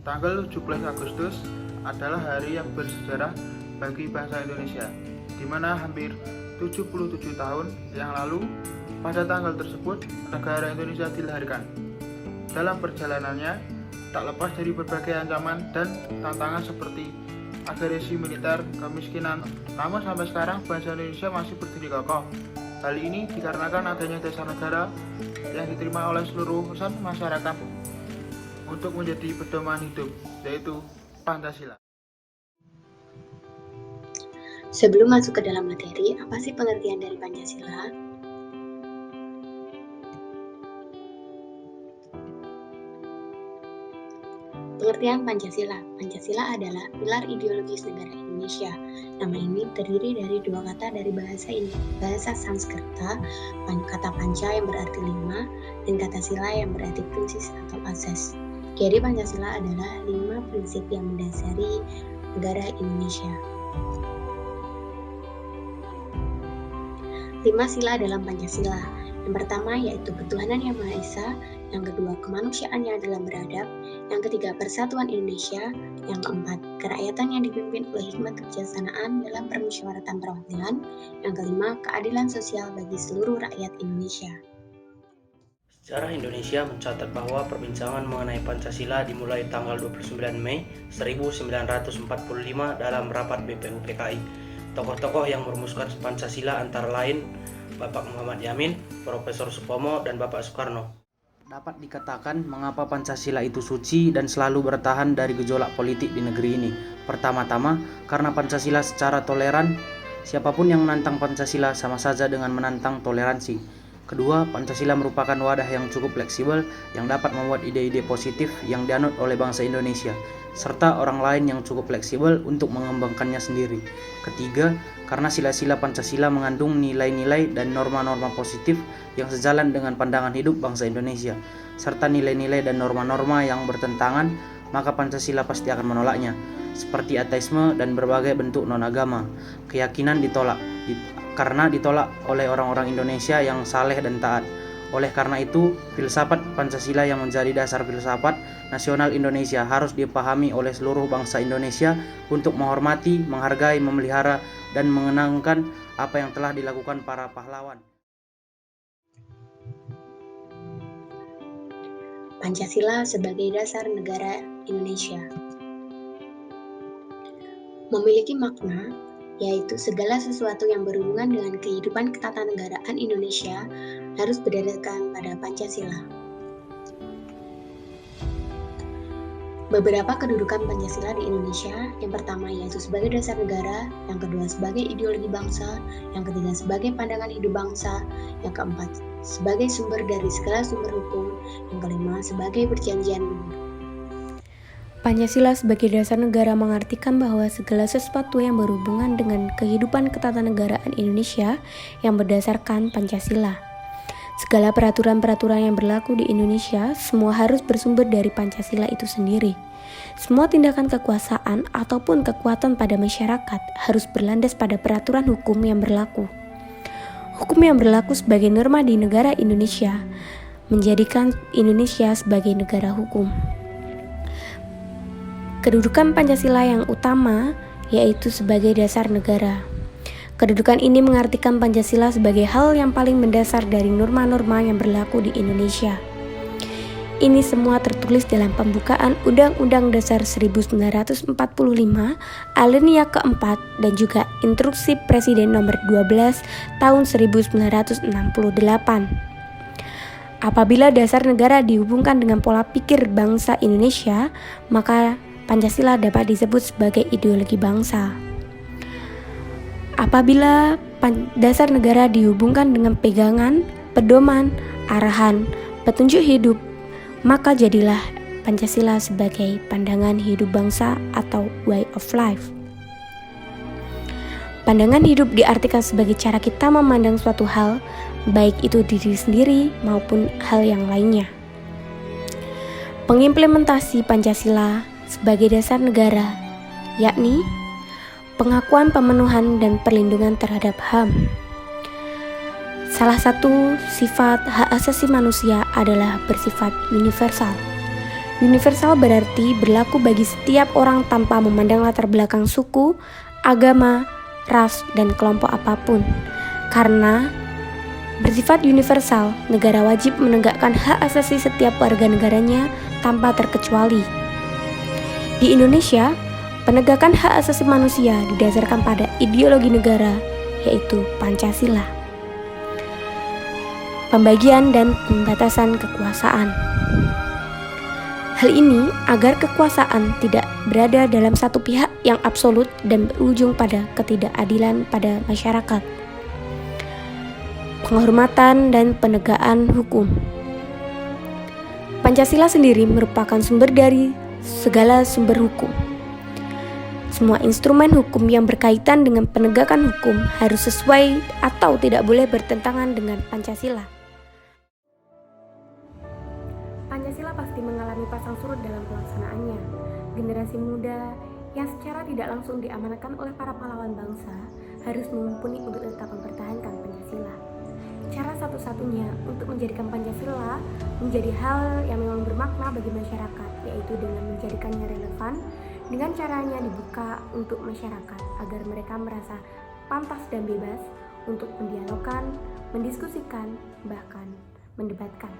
Tanggal 17 Agustus adalah hari yang bersejarah bagi bangsa Indonesia, di mana hampir 77 tahun yang lalu pada tanggal tersebut negara Indonesia dilahirkan. Dalam perjalanannya tak lepas dari berbagai ancaman dan tantangan seperti agresi militer, kemiskinan, namun sampai sekarang bangsa Indonesia masih berdiri kokoh. Hal ini dikarenakan adanya dasar negara yang diterima oleh seluruh lapisan masyarakat untuk menjadi pedoman hidup, yaitu Pancasila. Sebelum masuk ke dalam materi, apa sih pengertian dari Pancasila? Pengertian Pancasila. Pancasila adalah pilar ideologis negara Indonesia. Nama ini terdiri dari dua kata dari bahasa Sanskerta, kata panca yang berarti lima, dan kata sila yang berarti prinsip atau asas. Jadi Pancasila adalah 5 prinsip yang mendasari negara Indonesia. 5 sila dalam Pancasila. Yang pertama yaitu ketuhanan yang Maha Esa, yang kedua kemanusiaan yang dalam beradab, yang ketiga persatuan Indonesia, yang keempat kerakyatan yang dipimpin oleh hikmat kebijaksanaan dalam permusyawaratan perwakilan, yang kelima keadilan sosial bagi seluruh rakyat Indonesia. Sejarah Indonesia mencatat bahwa perbincangan mengenai Pancasila dimulai tanggal 29 Mei 1945 dalam rapat BPUPKI. Tokoh-tokoh yang merumuskan Pancasila antara lain Bapak Muhammad Yamin, Profesor Supomo, dan Bapak Soekarno. Dapat dikatakan mengapa Pancasila itu suci dan selalu bertahan dari gejolak politik di negeri ini. Pertama-tama, karena Pancasila secara toleran, siapapun yang menantang Pancasila sama saja dengan menantang toleransi. Kedua, Pancasila merupakan wadah yang cukup fleksibel yang dapat membuat ide-ide positif yang dianut oleh bangsa Indonesia, serta orang lain yang cukup fleksibel untuk mengembangkannya sendiri. Ketiga, karena sila-sila Pancasila mengandung nilai-nilai dan norma-norma positif yang sejalan dengan pandangan hidup bangsa Indonesia, serta nilai-nilai dan norma-norma yang bertentangan, maka Pancasila pasti akan menolaknya, seperti ateisme dan berbagai bentuk non-agama. Keyakinan ditolak, karena ditolak oleh orang-orang Indonesia yang saleh dan taat. Oleh karena itu, filsafat Pancasila yang menjadi dasar filsafat nasional Indonesia harus dipahami oleh seluruh bangsa Indonesia untuk menghormati, menghargai, memelihara, dan mengenangkan apa yang telah dilakukan para pahlawan. Pancasila sebagai dasar negara Indonesia memiliki makna yaitu segala sesuatu yang berhubungan dengan kehidupan ketatanegaraan Indonesia harus berdasarkan pada Pancasila. Beberapa kedudukan Pancasila di Indonesia, yang pertama yaitu sebagai dasar negara, yang kedua sebagai ideologi bangsa, yang ketiga sebagai pandangan hidup bangsa, yang keempat sebagai sumber dari segala sumber hukum, yang kelima sebagai perjanjian luhur. Pancasila sebagai dasar negara mengartikan bahwa segala sesuatu yang berhubungan dengan kehidupan ketatanegaraan Indonesia yang berdasarkan Pancasila. Segala peraturan-peraturan yang berlaku di Indonesia semua harus bersumber dari Pancasila itu sendiri. Semua tindakan kekuasaan ataupun kekuatan pada masyarakat harus berlandas pada peraturan hukum yang berlaku. Hukum yang berlaku sebagai norma di negara Indonesia menjadikan Indonesia sebagai negara hukum. Kedudukan Pancasila yang utama yaitu sebagai dasar negara. Kedudukan ini mengartikan Pancasila sebagai hal yang paling mendasar dari norma-norma yang berlaku di Indonesia. Ini semua tertulis dalam pembukaan Undang-Undang Dasar 1945, alinea keempat, dan juga Instruksi Presiden Nomor 12 Tahun 1968. Apabila dasar negara dihubungkan dengan pola pikir bangsa Indonesia, maka Pancasila dapat disebut sebagai ideologi bangsa. Apabila dasar negara dihubungkan dengan pegangan, pedoman, arahan, petunjuk hidup, maka jadilah Pancasila sebagai pandangan hidup bangsa atau way of life. Pandangan hidup diartikan sebagai cara kita memandang suatu hal, baik itu diri sendiri maupun hal yang lainnya. Pengimplementasi Pancasila sebagai dasar negara, yakni pengakuan pemenuhan dan perlindungan terhadap HAM. Salah satu sifat hak asasi manusia adalah bersifat universal. Universal berarti berlaku bagi setiap orang tanpa memandang latar belakang suku, agama, ras, dan kelompok apapun. Karena bersifat universal, negara wajib menegakkan hak asasi setiap warga negaranya tanpa terkecuali. Di Indonesia, penegakan hak asasi manusia didasarkan pada ideologi negara, yaitu Pancasila. Pembagian dan pembatasan kekuasaan. Hal ini agar kekuasaan tidak berada dalam satu pihak yang absolut dan berujung pada ketidakadilan pada masyarakat. Penghormatan dan penegakan hukum. Pancasila sendiri merupakan sumber dari segala sumber hukum. Semua instrumen hukum yang berkaitan dengan penegakan hukum harus sesuai atau tidak boleh bertentangan dengan Pancasila. Pancasila pasti mengalami pasang surut dalam pelaksanaannya. Generasi muda yang secara tidak langsung diamanatkan oleh para pahlawan bangsa harus mumpuni untuk tetap mempertahankan Pancasila. Cara satu-satunya untuk menjadikan Pancasila menjadi hal yang memang bermakna bagi masyarakat, yaitu dengan menjadikannya relevan dengan caranya dibuka untuk masyarakat agar mereka merasa pantas dan bebas untuk mendialogkan, mendiskusikan, bahkan mendebatkan.